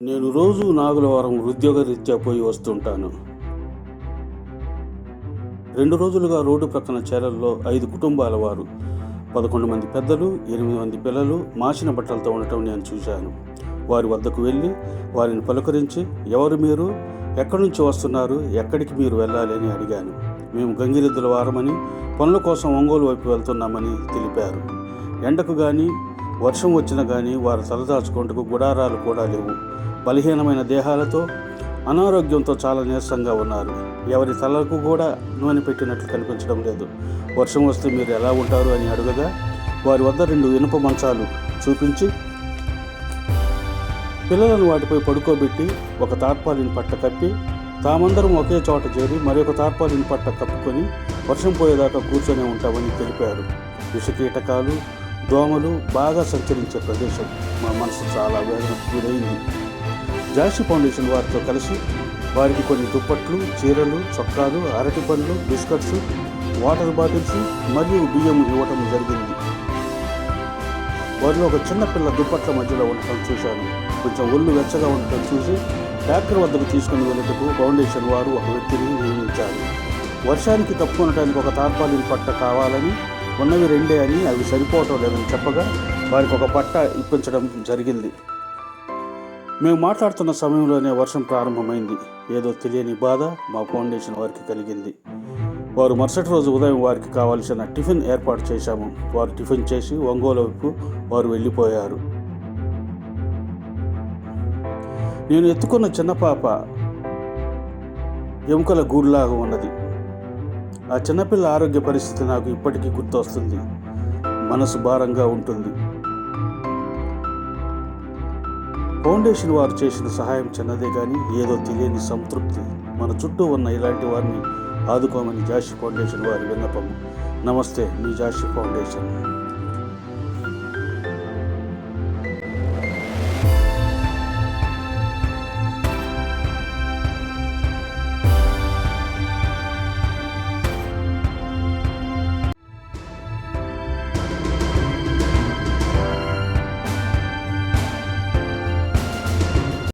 నేను రోజు నాగులవారం ఉద్యోగరీత్యా పోయి వస్తుంటాను. 2 రోజులుగా రోడ్డు ప్రక్కన చేలల్లో 5 కుటుంబాల వారు, 11 మంది పెద్దలు, 8 మంది పిల్లలు మాసిన బట్టలతో ఉండటం నేను చూశాను. వారి వద్దకు వెళ్ళి వారిని పలుకరించి, ఎవరు మీరు, ఎక్కడి నుంచి వస్తున్నారు, ఎక్కడికి మీరు వెళ్ళాలి అని అడిగాను. మేము గంగిరెద్దుల వారమని, పనుల కోసం ఒంగోలు వైపు వెళ్తున్నామని తెలిపారు. ఎండకు కానీ వర్షం వచ్చినా కానీ వారు తలదాచుకుంటూ గుడారాలు కూడా లేవు. బలహీనమైన దేహాలతో, అనారోగ్యంతో చాలా నీరసంగా ఉన్నారు. ఎవరి తలకు కూడా నూనె పెట్టినట్లు కనిపించడం లేదు. వర్షం వస్తే మీరు ఎలా ఉంటారు అని అడగగా, వారి వద్ద 2 ఇనుప మంచాలు చూపించి పిల్లలను వాటిపై పడుకోబెట్టి ఒక తార్పాలిన్ పట్ట కప్పి, తామందరం ఒకే చోట చేరి మరొక తార్పాలిన్ పట్ట కప్పుకొని వర్షం పోయేదాకా కూర్చొని ఉంటామని తెలిపారు. విషకీటకాలు, దోమలు బాగా సంచరించే ప్రదేశం. మా మనసు చాలా వేదనకు గురైంది. జాషి ఫౌండేషన్ వారితో కలిసి వారికి కొన్ని దుప్పట్లు, చీరలు, చొక్కాలు, అరటి పండ్లు, బిస్కెట్స్, వాటర్ బాటిల్స్ మరియు బియ్యం ఇవ్వటం జరిగింది. వారిలో ఒక చిన్న పిల్ల దుప్పట్ల మధ్యలో ఉండటం చూశాను. కొంచెం ఒళ్ళు వెచ్చగా ఉండటం చూసి ట్రాక్టర్ వద్దకు తీసుకుని వెళ్ళటకు ఫౌండేషన్ వారు ఒక వ్యక్తిని నియమించారు. వర్షానికి కప్పుకొనడానికి ఒక తార్పాలిన్ పట్ట కావాలని, ఉన్నవి 2 అని, అవి సరిపోవటం లేదని చెప్పగా వారికి ఒక పట్ట ఇప్పించడం జరిగింది. మేము మాట్లాడుతున్న సమయంలోనే వర్షం ప్రారంభమైంది. ఏదో తెలియని బాధ మా ఫౌండేషన్ వారికి కలిగింది. వారు మరుసటి రోజు ఉదయం వారికి కావాల్సిన టిఫిన్ ఏర్పాటు చేశాము. వారు టిఫిన్ చేసి ఒంగోలు వైపు వారు వెళ్ళిపోయారు. నేను ఎత్తుకున్న చిన్న పాప ఎముకల గూడులాగా ఉన్నది. ఆ చిన్నపిల్ల ఆరోగ్య పరిస్థితి నాకు ఇప్పటికీ గుర్తొస్తుంది. మనసు భారంగా ఉంటుంది. ఫౌండేషన్ వారు చేసిన సహాయం చిన్నదే కానీ ఏదో తెలియని సంతృప్తి. మన చుట్టూ ఉన్న ఇలాంటి వారిని ఆదుకోమని జాషి ఫౌండేషన్ వారి విన్నపము. నమస్తే, మీ జాషి ఫౌండేషన్.